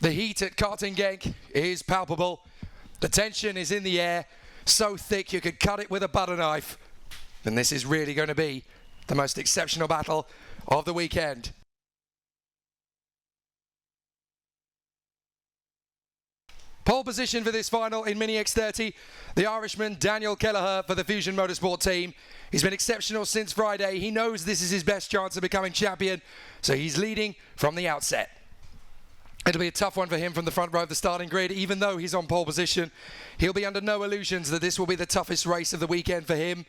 The heat at karting Genk is palpable. The tension is in the air, so thick you could cut it with a butter knife. And this is really going to be the most exceptional battle of the weekend. Pole position for this final in Mini X30, the Irishman Daniel Kelleher for the Fusion Motorsport team. He's been exceptional since Friday. He knows this is his best chance of becoming champion, so he's leading from the outset. It'll be a tough one for him from the front row of the starting grid. Even though he's on pole position, he'll be under no illusions that this will be the toughest race of the weekend for him.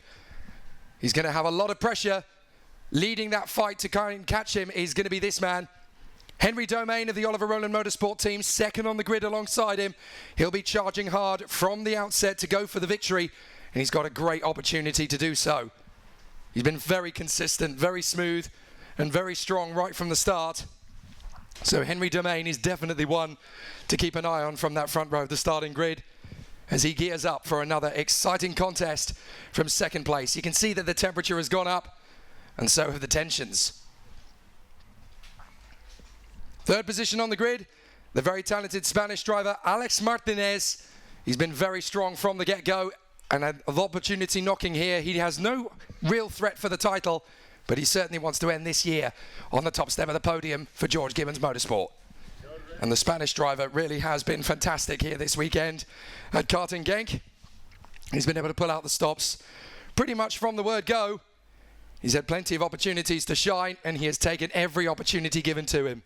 He's going to have a lot of pressure. Leading that fight to catch him is going to be this man, Henry Domain of the Oliver Rowland Motorsport team, second on the grid alongside him. He'll be charging hard from the outset to go for the victory, and he's got a great opportunity to do so. He's been very consistent, very smooth, and very strong right from the start. So Henry Domain is definitely one to keep an eye on from that front row of the starting grid as he gears up for another exciting contest from second place. You can see that the temperature has gone up, and so have the tensions. Third position on the grid, the very talented Spanish driver Alex Martinez. He's been very strong from the get-go and had the opportunity knocking here. He has no real threat for the title, but he certainly wants to end this year on the top step of the podium for George Gibbons Motorsport. And the Spanish driver really has been fantastic here this weekend at karting Genk. He's been able to pull out the stops pretty much from the word go. He's had plenty of opportunities to shine, and he has taken every opportunity given to him.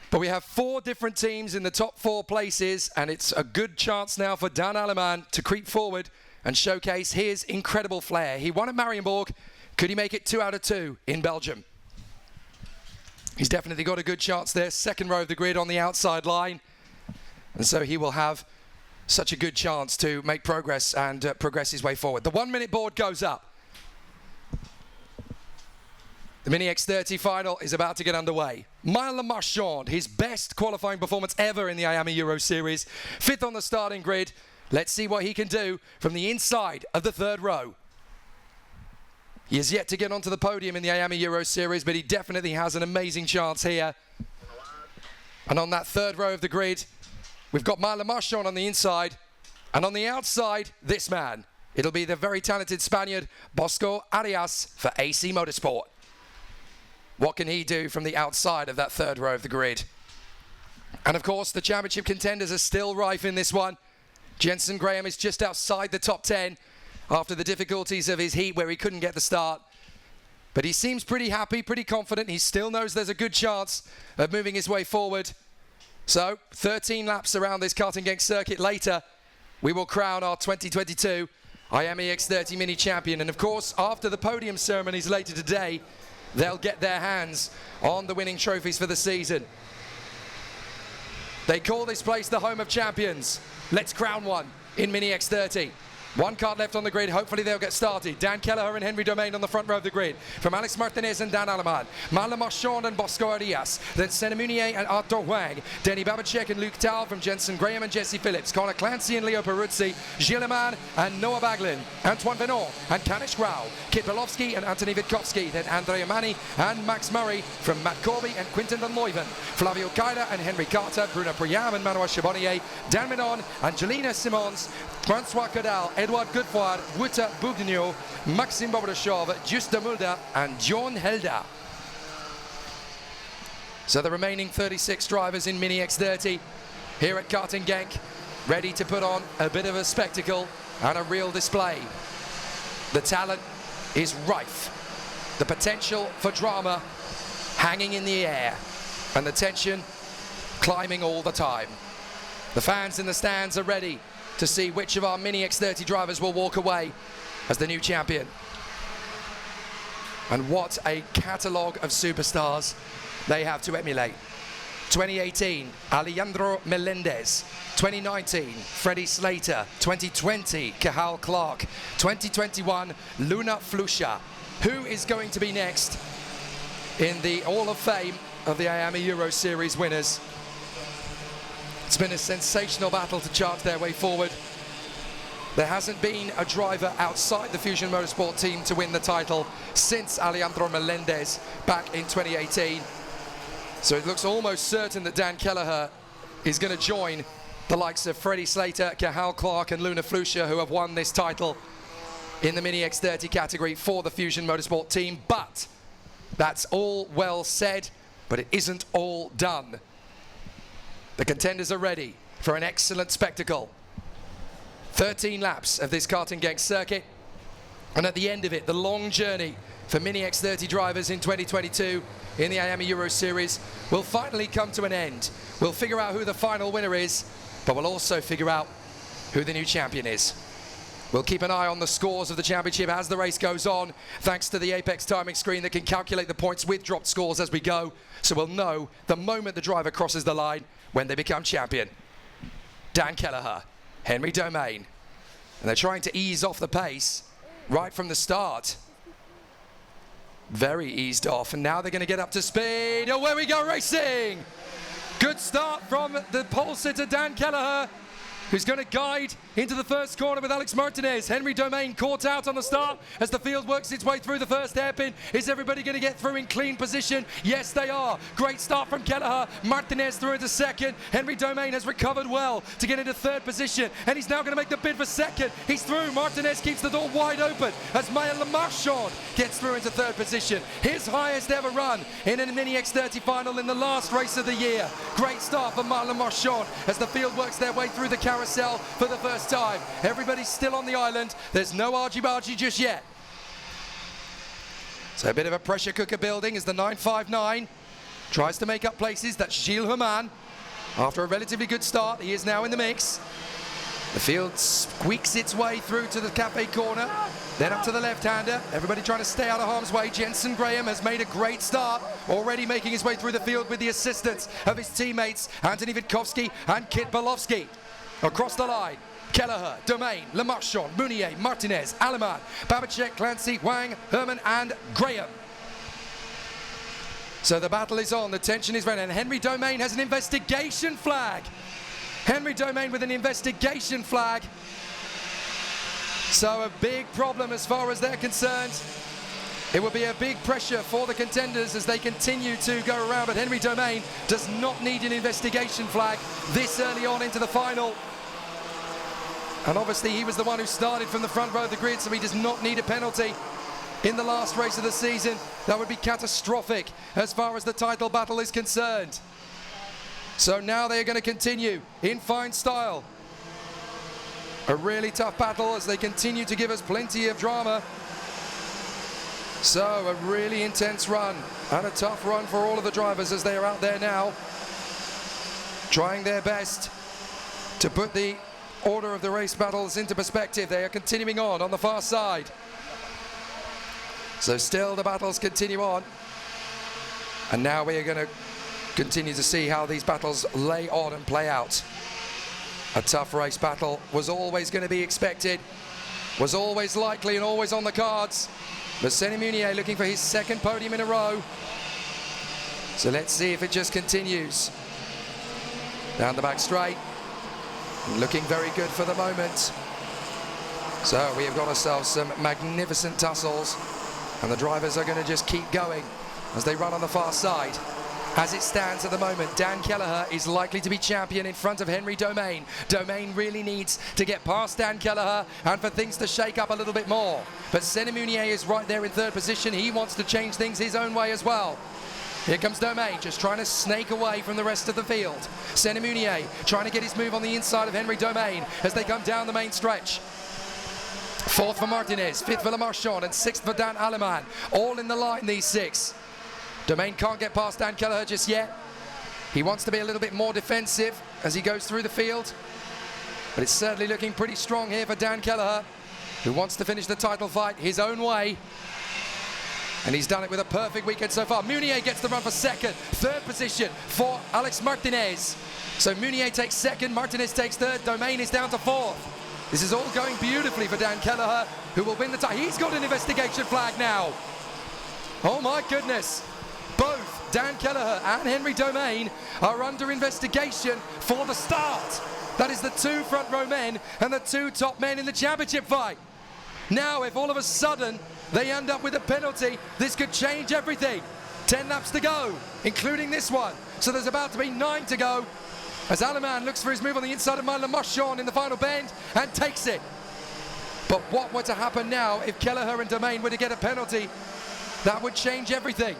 But we have 4 different teams in the top 4 places, and it's a good chance now for Dan Aleman to creep forward and showcase his incredible flair. He won at Marienborg. Could he make it 2 out of 2 in Belgium? He's definitely got a good chance there. Second row of the grid on the outside line. And so he will have such a good chance to make progress and progress his way forward. The 1 minute board goes up. The Mini X30 final is about to get underway. Mile Marchand, his best qualifying performance ever in the IAMA Euro Series. 5th on the starting grid. Let's see what he can do from the inside of the 3rd row. He has yet to get onto the podium in the IAMA Euro Series, but he definitely has an amazing chance here. And on that 3rd row of the grid, we've got Mile Marchand on the inside, and on the outside, this man. It'll be the very talented Spaniard, Bosco Arias for AC Motorsport. What can he do from the outside of that 3rd row of the grid? And of course, the championship contenders are still rife in this one. Jensen Graham is just outside the top 10 after the difficulties of his heat where he couldn't get the start. But he seems pretty happy, pretty confident. He still knows there's a good chance of moving his way forward. So, 13 laps around this karting Genk circuit later, we will crown our 2022 IAMA X30 Mini Champion. And of course, after the podium ceremonies later today, they'll get their hands on the winning trophies for the season. They call this place the home of champions. Let's crown one in Mini X30. 1 card left on the grid. Hopefully they'll get started. Dan Kelleher and Henry Domain on the front row of the grid. From Alex Martinez and Dan Aleman. Mile Marchand and Bosco Arias. Then Senna Munier and Arthur Wang. Denny Babacek and Luke Tal from Jensen Graham and Jesse Phillips. Connor Clancy and Leo Peruzzi. Gilles Leman and Noah Baglin. Antoine Venon and Kanish Grau. Kit Belowski and Anthony Witkowski. Then Andrea Mani and Max Murray from Matt Corby and Quinton Van Leuven. Flavio Kaida and Henry Carter. Bruno Priam and Manuel Charbonnier. Dan Menon, Angelina Simons, Francois Cadal, Edouard Godefroy, Wouter Bougignon, Maxime Bobrashov, Juste Mulder, and John Helder. So the remaining 36 drivers in Mini X30 here at karting Genk, ready to put on a bit of a spectacle and a real display. The talent is rife. The potential for drama hanging in the air, and the tension climbing all the time. The fans in the stands are ready to see which of our Mini X30 drivers will walk away as the new champion. And what a catalogue of superstars they have to emulate. 2018, Alejandro Melendez. 2019, Freddie Slater. 2020, Cahal Clark. 2021, Luna Flusha. Who is going to be next in the Hall of Fame of the IAMA Euro Series winners? It's been a sensational battle to chart their way forward. There hasn't been a driver outside the Fusion Motorsport team to win the title since Alejandro Melendez back in 2018. So it looks almost certain that Dan Kelleher is going to join the likes of Freddie Slater, Cahal Clark and Luna Flusha, who have won this title in the Mini X30 category for the Fusion Motorsport team. But that's all well said, but it isn't all done. The contenders are ready for an excellent spectacle. 13 laps of this karting Genk circuit, and at the end of it, the long journey for Mini X30 drivers in 2022 in the IAMA Euro Series will finally come to an end. We'll figure out who the final winner is, but we'll also figure out who the new champion is. We'll keep an eye on the scores of the championship as the race goes on, thanks to the Apex timing screen that can calculate the points with dropped scores as we go, so we'll know the moment the driver crosses the line when they become champion. Dan Kelleher, Henry Domain, and they're trying to ease off the pace right from the start. Very eased off, and now they're going to get up to speed. Away we go racing! Good start from the pole sitter Dan Kelleher, who's going to guide into the first corner with Alex Martinez. Henry Domain caught out on the start as the field works its way through the first hairpin. Is everybody going to get through in clean position? Yes, they are. Great start from Kelleher. Martinez through into second. Henry Domain has recovered well to get into third position, and he's now going to make the bid for second. He's through. Martinez keeps the door wide open as Maya Lamarchand gets through into third position. His highest ever run in a Mini X30 final in the last race of the year. Great start for Maya Lamarchand as the field works their way through the carousel for the first time. Everybody's still on the island. There's no argy-bargy just yet. So a bit of a pressure cooker building as the 959 tries to make up places. That's Gilles Herman. After a relatively good start, he is now in the mix. The field squeaks its way through to the cafe corner, then up to the left-hander. Everybody trying to stay out of harm's way. Jensen Graham has made a great start, already making his way through the field with the assistance of his teammates Anthony Witkowski and Kit Bolowski. Across the line, Kelleher, Domain, Lamarchand, Mounier, Martinez, Aleman, Babacek, Clancy, Wang, Herman and Graham. So the battle is on, the tension is running, and Henry Domain has an investigation flag. Henry Domain with an investigation flag. So a big problem as far as they're concerned. It will be a big pressure for the contenders as they continue to go around, but Henry Domain does not need an investigation flag this early on into the final. And obviously he was the one who started from the front row of the grid, so he does not need a penalty in the last race of the season. That would be catastrophic as far as the title battle is concerned. So now they are going to continue in fine style. A really tough battle as they continue to give us plenty of drama. So a really intense run and a tough run for all of the drivers as they are out there now, trying their best to put the order of the race battles into perspective. They are continuing on the far side. So still the battles continue on. And now we are going to continue to see how these battles lay on and play out. A tough race battle was always going to be expected, was always likely and always on the cards. But Senna Mounier looking for his second podium in a row. So let's see if it just continues. Down the back straight. Looking very good for the moment. So we have got ourselves some magnificent tussles, and the drivers are going to just keep going as they run on the far side. As it stands at the moment, Dan Kelleher is likely to be champion in front of Henry Domain. Domain really needs to get past Dan Kelleher and for things to shake up a little bit more. But Senna Mounier is right there in third position. He wants to change things his own way as well. Here comes Domain, just trying to snake away from the rest of the field. Senna Mounier trying to get his move on the inside of Henry Domain as they come down the main stretch. Fourth for Martinez, fifth for Lamarchand, and sixth for Dan Aleman. All in the line, these six. Domain can't get past Dan Kelleher just yet. He wants to be a little bit more defensive as he goes through the field. But it's certainly looking pretty strong here for Dan Kelleher, who wants to finish the title fight his own way. And he's done it with a perfect weekend so far. Mounier gets the run for second. Third position for Alex Martinez. So Mounier takes second, Martinez takes third, Domain is down to fourth. This is all going beautifully for Dan Kelleher, who will win the title. He's got an investigation flag now. Oh my goodness. Both Dan Kelleher and Henry Domain are under investigation for the start. That is the two front row men and the two top men in the championship fight. Now, if all of a sudden they end up with a penalty, this could change everything. 10 laps to go, including this one. So there's about to be 9 to go as Aleman looks for his move on the inside of Marchand in the final bend and takes it. But what were to happen now if Kelleher and Domain were to get a penalty? That would change everything.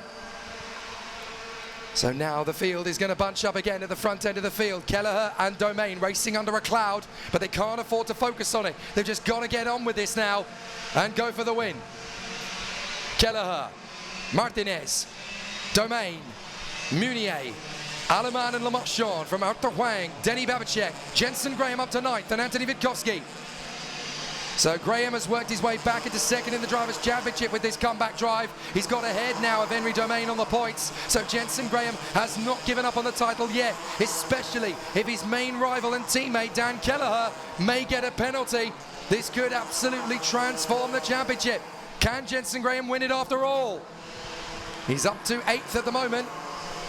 So now the field is going to bunch up again at the front end of the field. Kelleher and Domain racing under a cloud, but they can't afford to focus on it. They've just got to get on with this now and go for the win. Kelleher, Martinez, Domain, Munier, Aleman and Marchand from Arthur Huang, Denny Babicek, Jensen Graham up to 9th, and Anthony Witkowski. So Graham has worked his way back into second in the Drivers' Championship with this comeback drive. He's got ahead now of Henry Domain on the points. So Jensen Graham has not given up on the title yet, especially if his main rival and teammate Dan Kelleher may get a penalty. This could absolutely transform the championship. Can Jensen Graham win it after all? He's up to 8th at the moment,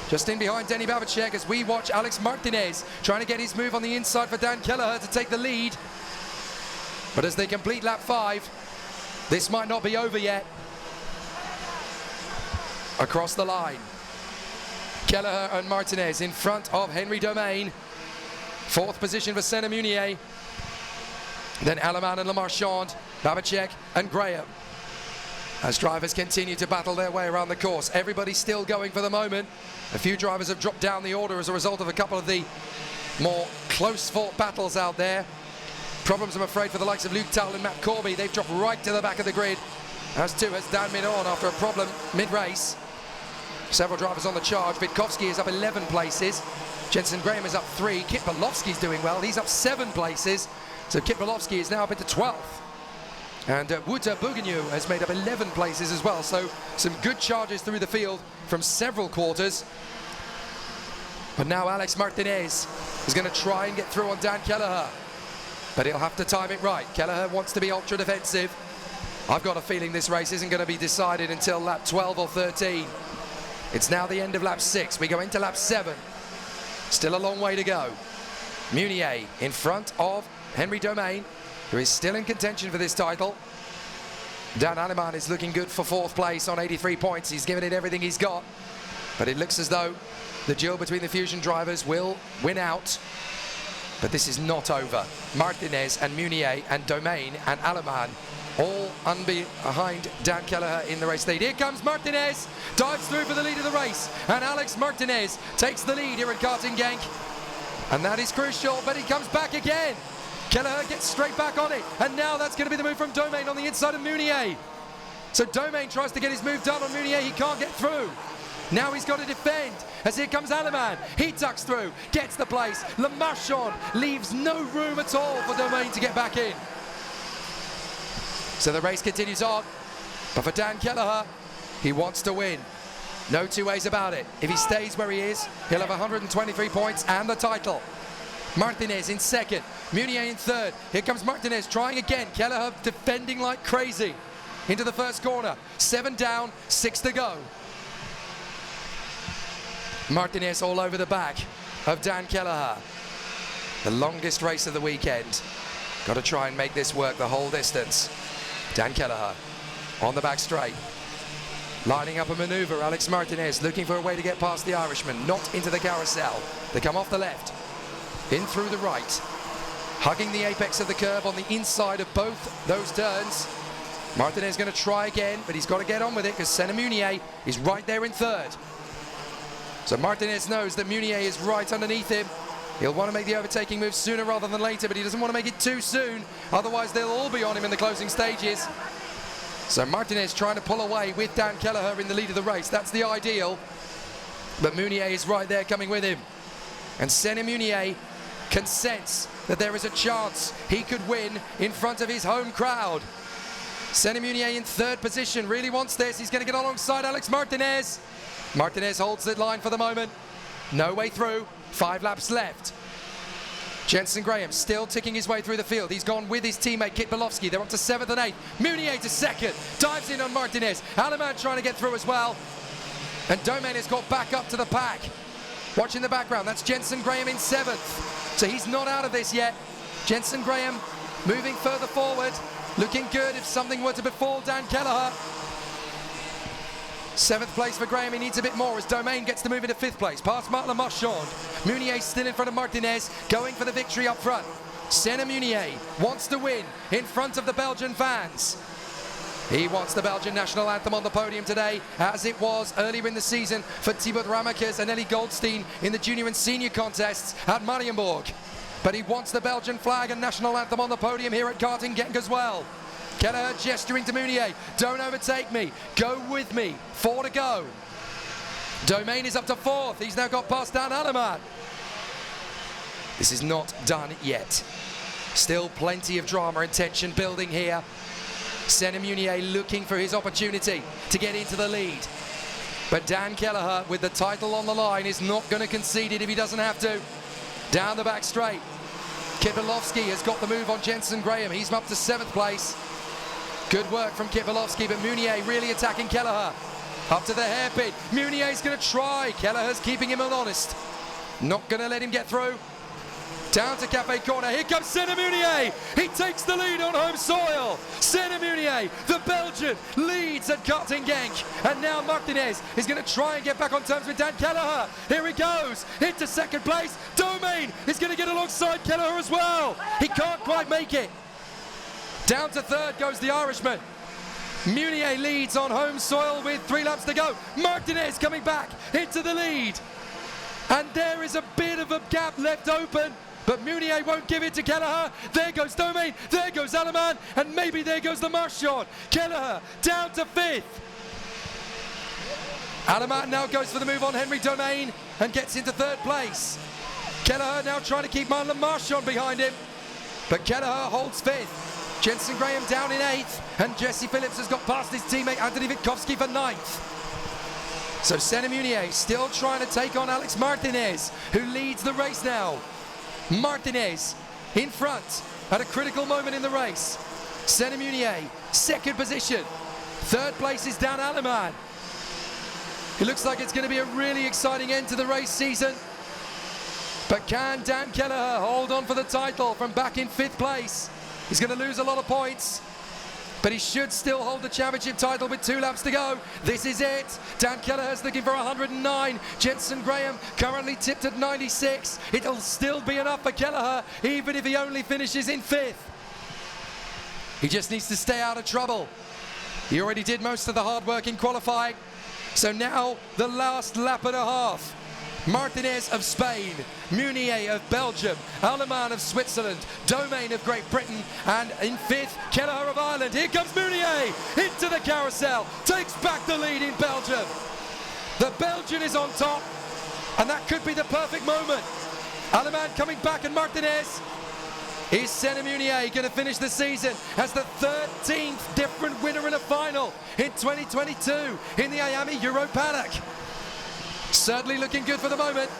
just in behind Denny Babicek as we watch Alex Martinez trying to get his move on the inside for Dan Kelleher to take the lead. But as they complete lap 5, this might not be over yet. Across the line, Kelleher and Martinez in front of Henry Domain. 4th position for Senna Munier. Then Aleman and Marchand, Babicek and Graham. As drivers continue to battle their way around the course, everybody's still going for the moment. A few drivers have dropped down the order as a result of a couple of the more close-fought battles out there. Problems, I'm afraid, for the likes of Luke Towell and Matt Corby. They've dropped right to the back of the grid, as too has Dan Minon after a problem mid-race. Several drivers on the charge. Witkowski is up 11 places. Jensen Graham is up 3. Kit Belowski's doing well. He's up 7 places. So Kit Belowski is now up into 12th. And Wouter Bougignou has made up 11 places as well. So some good charges through the field from several quarters. But now Alex Martinez is going to try and get through on Dan Kelleher. But he'll have to time it right. Kelleher wants to be ultra defensive. I've got a feeling this race isn't going to be decided until lap 12 or 13. It's now the end of lap 6. We go into lap 7. Still a long way to go. Munier in front of Henry Domain, who is still in contention for this title. Dan Aleman is looking good for 4th place on 83 points. He's given it everything he's got. But it looks as though the duel between the Fusion drivers will win out. But this is not over. Martinez and Munier and Domain and Aleman all behind Dan Kelleher in the race lead. Here comes Martinez, dives through for the lead of the race, and Alex Martinez takes the lead here at Karting Genk. And that is crucial, but he comes back again. Kelleher gets straight back on it, and now that's going to be the move from Domain on the inside of Munier. So Domain tries to get his move done on Munier, he can't get through. Now he's got to defend, as here comes Aleman. He tucks through, gets the place. Le Marchand leaves no room at all for Domain to get back in. So the race continues on, but for Dan Kelleher, he wants to win. No two ways about it. If he stays where he is, he'll have 123 points and the title. Martinez in 2nd, Munier in 3rd. Here comes Martinez trying again. Kelleher defending like crazy into the first corner. 7 down, 6 to go. Martinez all over the back of Dan Kelleher. The longest race of the weekend. Got to try and make this work the whole distance. Dan Kelleher on the back straight. Lining up a maneuver, Alex Martinez looking for a way to get past the Irishman. Not into the carousel. They come off the left, in through the right. Hugging the apex of the curve on the inside of both those turns. Martinez going to try again, but he's got to get on with it because Senna Munier is right there in 3rd. So Martinez knows that Munier is right underneath him. He'll want to make the overtaking move sooner rather than later, but he doesn't want to make it too soon. Otherwise, they'll all be on him in the closing stages. So Martinez trying to pull away with Dan Kelleher in the lead of the race. That's the ideal. But Munier is right there coming with him. And Senna Munier can sense that there is a chance he could win in front of his home crowd. Senna Munier in 3rd position, really wants this. He's going to get alongside Alex Martinez. Martinez holds the line for the moment. No way through. 5 laps left. Jensen Graham still ticking his way through the field. He's gone with his teammate Kit Belowski. They're up to 7th and 8th. Munier to 2nd. Dives in on Martinez. Aleman trying to get through as well. And Domain has got back up to the pack. Watch in the background. That's Jensen Graham in 7th. So he's not out of this yet. Jensen Graham moving further forward. Looking good if something were to befall Dan Kelleher. 7th place for Graham, he needs a bit more as Domain gets to move into 5th place. Past Marc Marchand. Meunier still in front of Martinez, going for the victory up front. Senna Meunier wants to win in front of the Belgian fans. He wants the Belgian national anthem on the podium today, as it was earlier in the season for Thibaut Ramakers and Ellie Goldstein in the junior and senior contests at Marienborg. But he wants the Belgian flag and national anthem on the podium here at karting Genk as well. Kelleher gesturing to Meunier, don't overtake me, go with me, 4 to go. Domain is up to 4th, he's now got past Dan Aleman. This is not done yet. Still plenty of drama and tension building here. Senna Meunier looking for his opportunity to get into the lead. But Dan Kelleher, with the title on the line, is not going to concede it if he doesn't have to. Down the back straight. Kipilowski has got the move on Jensen Graham. He's up to 7th place. Good work from Kipilowski, but Meunier really attacking Kelleher. Up to the hairpin. Meunier's going to try. Kelleher's keeping him honest. Not going to let him get through. Down to Cafe Corner. Here comes Senna Meunier. He takes the lead on home soil. Senna Meunier, the Belgian, leads at karting Genk. And now Martinez is going to try and get back on terms with Dan Kelleher. Here he goes. Into 2nd place. Domain is going to get alongside Kelleher as well. He can't quite make it. Down to 3rd goes the Irishman. Meunier leads on home soil with 3 laps to go. Martinez coming back into the lead. And there is a bit of a gap left open, but Meunier won't give it to Kelleher. There goes Domain, there goes Aleman, and maybe there goes the Marchand. Kelleher down to 5th. Aleman now goes for the move on Henry Domain and gets into 3rd place. Kelleher now trying to keep Marc Marchand behind him, but Kelleher holds 5th. Jensen Graham down in 8th, and Jesse Phillips has got past his teammate Anthony Witkowski for 9th. So Senna Meunier still trying to take on Alex Martinez, who leads the race now. Martinez in front at a critical moment in the race. Senna Meunier, 2nd position. 3rd place is Dan Aleman. It looks like it's going to be a really exciting end to the race season. But can Dan Kelleher hold on for the title from back in 5th place? He's going to lose a lot of points, but he should still hold the championship title with 2 laps to go. This is it. Dan Kelleher's looking for 109. Jensen Graham currently tipped at 96. It'll still be enough for Kelleher, even if he only finishes in 5th. He just needs to stay out of trouble. He already did most of the hard work in qualifying. So now the last lap and a half. Martinez of Spain, Meunier of Belgium, Aleman of Switzerland, Domain of Great Britain, and in 5th, Kelleher of Ireland. Here comes Meunier into the carousel, takes back the lead in Belgium. The Belgian is on top, and that could be the perfect moment. Aleman coming back, and Martinez. Is Senna Meunier going to finish the season as the 13th different winner in a final in 2022 in the Miami Euro paddock? Certainly looking good for the moment.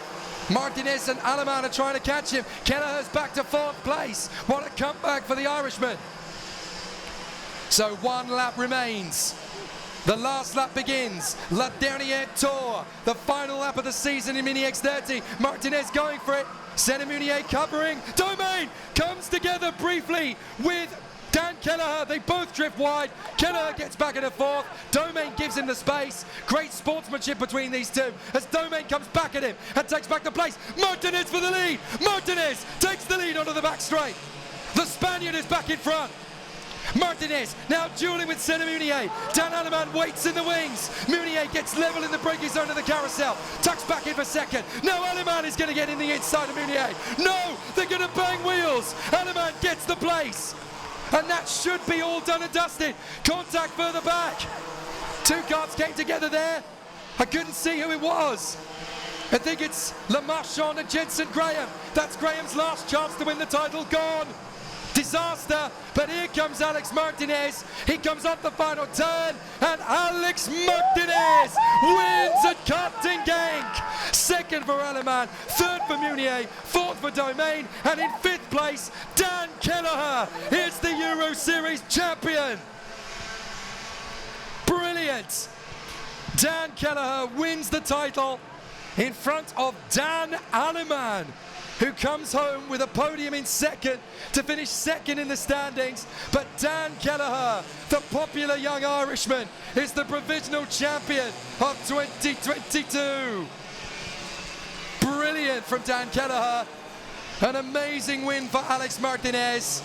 Martinez and Aleman are trying to catch him. Kelleher's back to 4th place. What a comeback for the Irishman. So 1 lap remains. The last lap begins. La Dernière Tour. The final lap of the season in Mini X30. Martinez going for it. Senna Meunier covering. Domain comes together briefly with Dan Kelleher. They both drift wide. Kelleher gets back into 4th. Domain gives him the space. Great sportsmanship between these two as Domain comes back at him and takes back the place. Martinez for the lead. Martinez takes the lead onto the back straight. The Spaniard is back in front. Martinez now dueling with Senna Meunier. Dan Aleman waits in the wings. Meunier gets level in the braking zone of the carousel. Tucks back in for 2nd. Now Aleman is going to get in the inside of Meunier. No, they're going to bang wheels. Aleman gets the place. And that should be all done and dusted. Contact further back. 2 cars came together there. I couldn't see who it was. I think it's Le Marchand and Jensen Graham. That's Graham's last chance to win the title gone. Disaster, but here comes Alex Martinez. He comes off the final turn, and Alex Martinez wins at karting Genk. 2nd for Aleman, 3rd for Meunier, 4th for Domain, and in 5th place, Dan Kelleher is the Euro Series champion. Brilliant. Dan Kelleher wins the title in front of Dan Aleman. who comes home with a podium in second to finish second in the standings. But Dan Kelleher, the popular young Irishman, is the provisional champion of 2022. Brilliant from Dan Kelleher. An amazing win for Alex Martinez.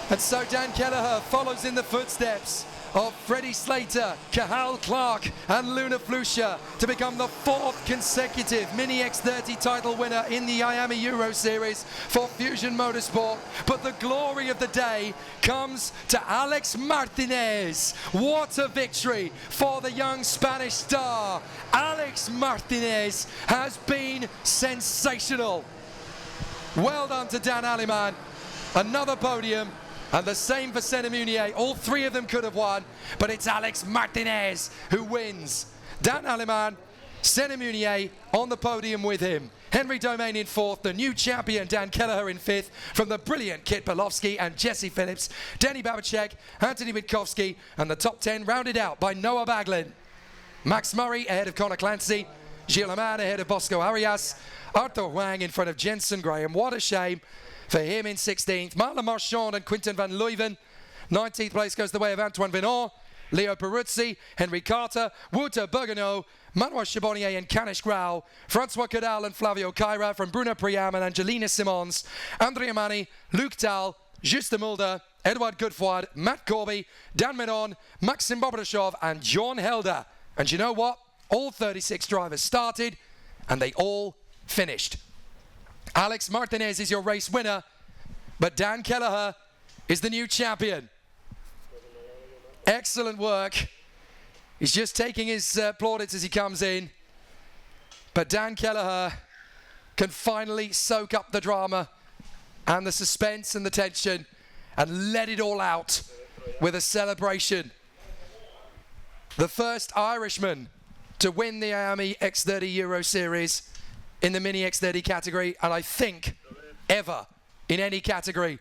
And so Dan Kelleher follows in the footsteps of Freddie Slater, Cathal Clark and Luna Flusha to become the 4th consecutive Mini X30 title winner in the Miami Euro Series for Fusion Motorsport. But the glory of the day comes to Alex Martinez. What a victory for the young Spanish star. Alex Martinez has been sensational. Well done to Dan Aleman. Another podium. And the same for Senna Munier. All 3 of them could have won, but it's Alex Martinez who wins. Dan Aleman, Senna Munier on the podium with him. Henry Domain in 4th, the new champion Dan Kelleher in 5th, from the brilliant Kit Polowski and Jesse Phillips, Danny Babacek, Anthony Witkowski, and the top 10 rounded out by Noah Baglin. Max Murray ahead of Conor Clancy, Gilles Leman ahead of Bosco Arias, Arthur Wang in front of Jensen Graham. What a shame for him in 16th. Martin Marchand and Quinten van Leuven. 19th place goes the way of Antoine Venant, Leo Peruzzi, Henry Carter, Wouter Bergenot, Manuel Charbonnier and Kanish Grau, Francois Cadal and Flavio Caira from Bruno Priam and Angelina Simons, Andrea Mani, Luke Tal, Juste Mulder, Edward Goodford, Matt Corby, Dan Menon, Maxim Bobadashov and John Helder. And you know what? All 36 drivers started and they all finished. Alex Martinez is your race winner, but Dan Kelleher is the new champion. Excellent work. He's just taking his plaudits as he comes in. But Dan Kelleher can finally soak up the drama and the suspense and the tension and let it all out with a celebration. The first Irishman to win the Miami X30 Euro Series in the Mini X30 category, and I think ever in any category.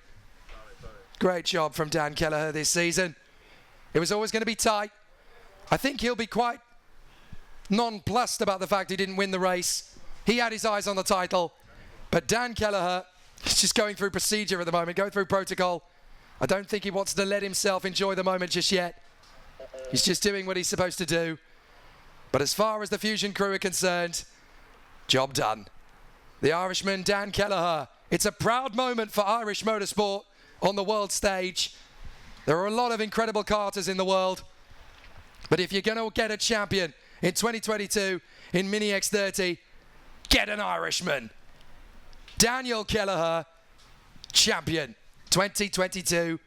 Great job from Dan Kelleher this season. It was always going to be tight. I think he'll be quite nonplussed about the fact he didn't win the race. He had his eyes on the title, but Dan Kelleher is just going through procedure at the moment, going through protocol. I don't think he wants to let himself enjoy the moment just yet. He's just doing what he's supposed to do. But as far as the Fusion crew are concerned, job done. The Irishman, Dan Kelleher. It's a proud moment for Irish motorsport on the world stage. There are a lot of incredible karters in the world. But if you're going to get a champion in 2022 in Mini X30, get an Irishman. Daniel Kelleher, champion 2022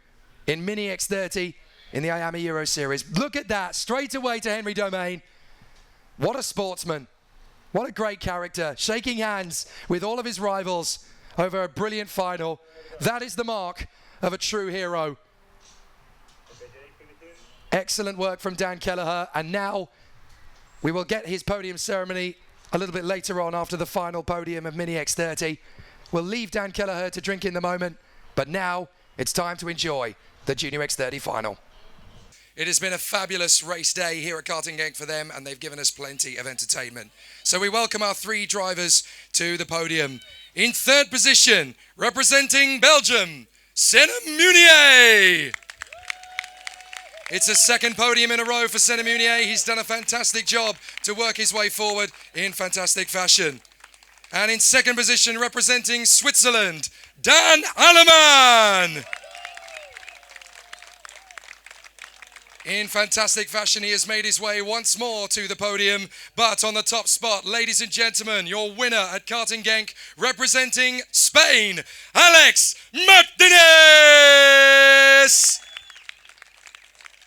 in Mini X30 in the Miami Euro Series. Look at that, straight away to Henry Domain. What a sportsman. What a great character, shaking hands with all of his rivals over a brilliant final. That is the mark of a true hero. Excellent work from Dan Kelleher, and now we will get his podium ceremony a little bit later on after the final podium of Mini X30. We'll leave Dan Kelleher to drink in the moment, but now it's time to enjoy the Junior X30 final. It has been a fabulous race day here at Karting Genk for them, and they've given us plenty of entertainment. So we welcome our 3 drivers to the podium. In 3rd position, representing Belgium, Senna Munier. It's a 2nd podium in a row for Senna Munier. He's done a fantastic job to work his way forward in fantastic fashion. And in 2nd position, representing Switzerland, Dan Aleman. In fantastic fashion, he has made his way once more to the podium, but on the top spot, ladies and gentlemen, your winner at Karting Genk, representing Spain, Alex Martinez!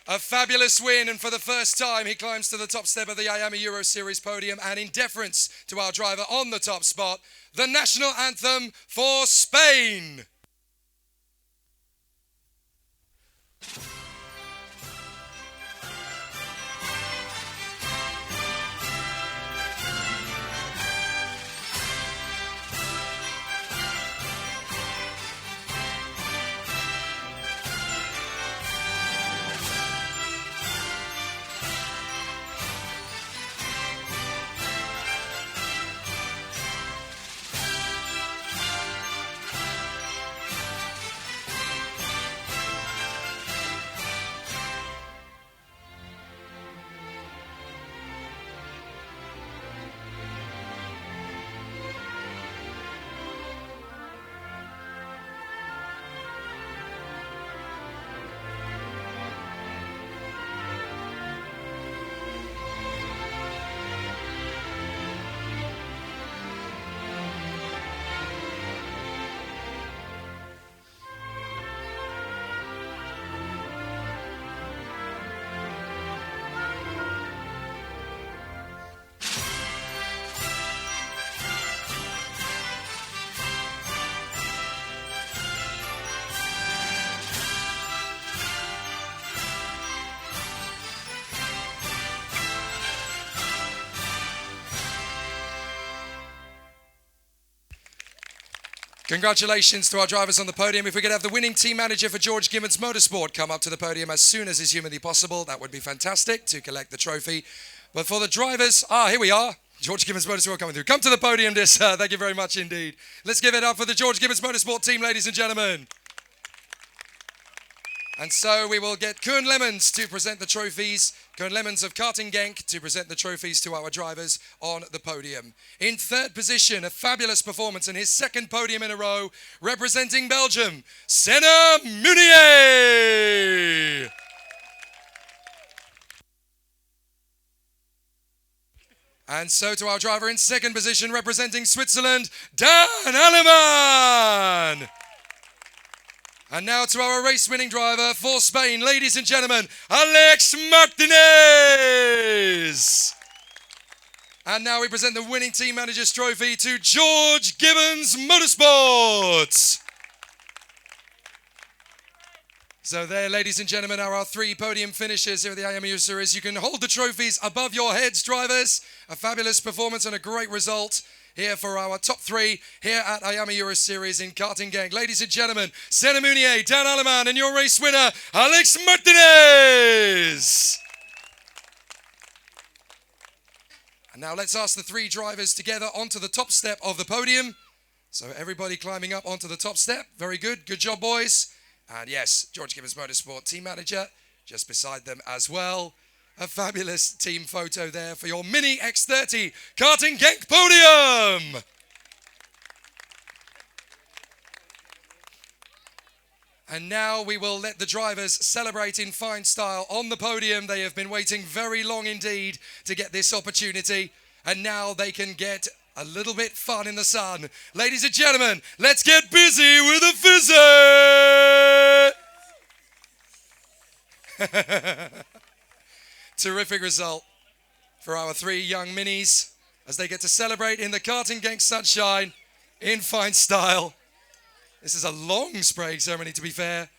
A fabulous win, and for the first time, he climbs to the top step of the Miami Euro Series podium, and in deference to our driver on the top spot, the national anthem for Spain. Congratulations to our drivers on the podium. If we could have the winning team manager for George Gibbons Motorsport come up to the podium as soon as is humanly possible, that would be fantastic to collect the trophy. But for the drivers, here we are. George Gibbons Motorsport coming through. Come to the podium, dear sir. Thank you very much indeed. Let's give it up for the George Gibbons Motorsport team, ladies and gentlemen. And so we will get Koen Lemmens to present the trophies. Koen Lemmens of Karting Genk to present the trophies to our drivers on the podium. In third position, a fabulous performance in his second podium in a row, representing Belgium, Senna Munier. And so to our driver in second position, representing Switzerland, Dan Aleman. And now to our race-winning driver for Spain, ladies and gentlemen, Alex Martinez. And now we present the winning team manager's trophy to George Gibbons Motorsport. So there, ladies and gentlemen, are our three podium finishers here at the IAMU Series. You can hold the trophies above your heads, drivers. A fabulous performance and a great result here for our top three here at IAMA Euro Series in Karting Genk. Ladies and gentlemen, Senna Munier, Dan Aleman, and your race winner, Alex Martinez. And now let's ask the three drivers together onto the top step of the podium. So everybody climbing up onto the top step. Very good. Good job, boys. And yes, George Gibbons Motorsport team manager just beside them as well. A fabulous team photo there for your Mini X30 Karting Genk podium. And now we will let the drivers celebrate in fine style on the podium. They have been waiting very long indeed to get this opportunity. And now they can get a little bit fun in the sun. Ladies and gentlemen, let's get busy with a fizzy. Terrific result for our three young minis as they get to celebrate in the Karting Genk sunshine in fine style. This is a long spraying ceremony, to be fair.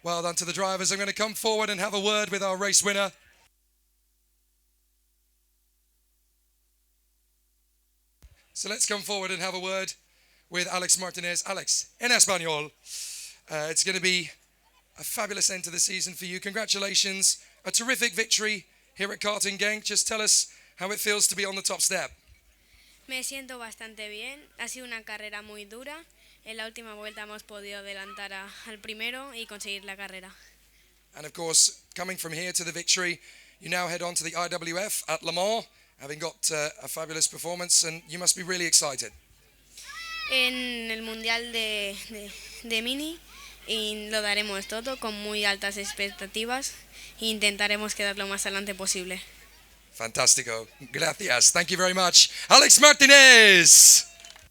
Well done to the drivers. I'm going to come forward and have a word with our race winner. So let's come forward and have a word with Alex Martinez. Alex, en español. It's going to be a fabulous end to the season for you. Congratulations. A terrific victory here at Karting Genk. Just tell us how it feels to be on the top step. Me siento bastante bien. Ha sido una carrera muy dura. En la última vuelta hemos podido adelantar al primero y conseguir la carrera. And of course, coming from here to the victory, you now head on to the IWF at Le Mans, having got a fabulous performance, and you must be really excited. En el Mundial de Mini y lo daremos todo con muy altas expectativas e intentaremos quedar lo más adelante posible. Fantastico. Gracias. Thank you very much. Alex Martinez.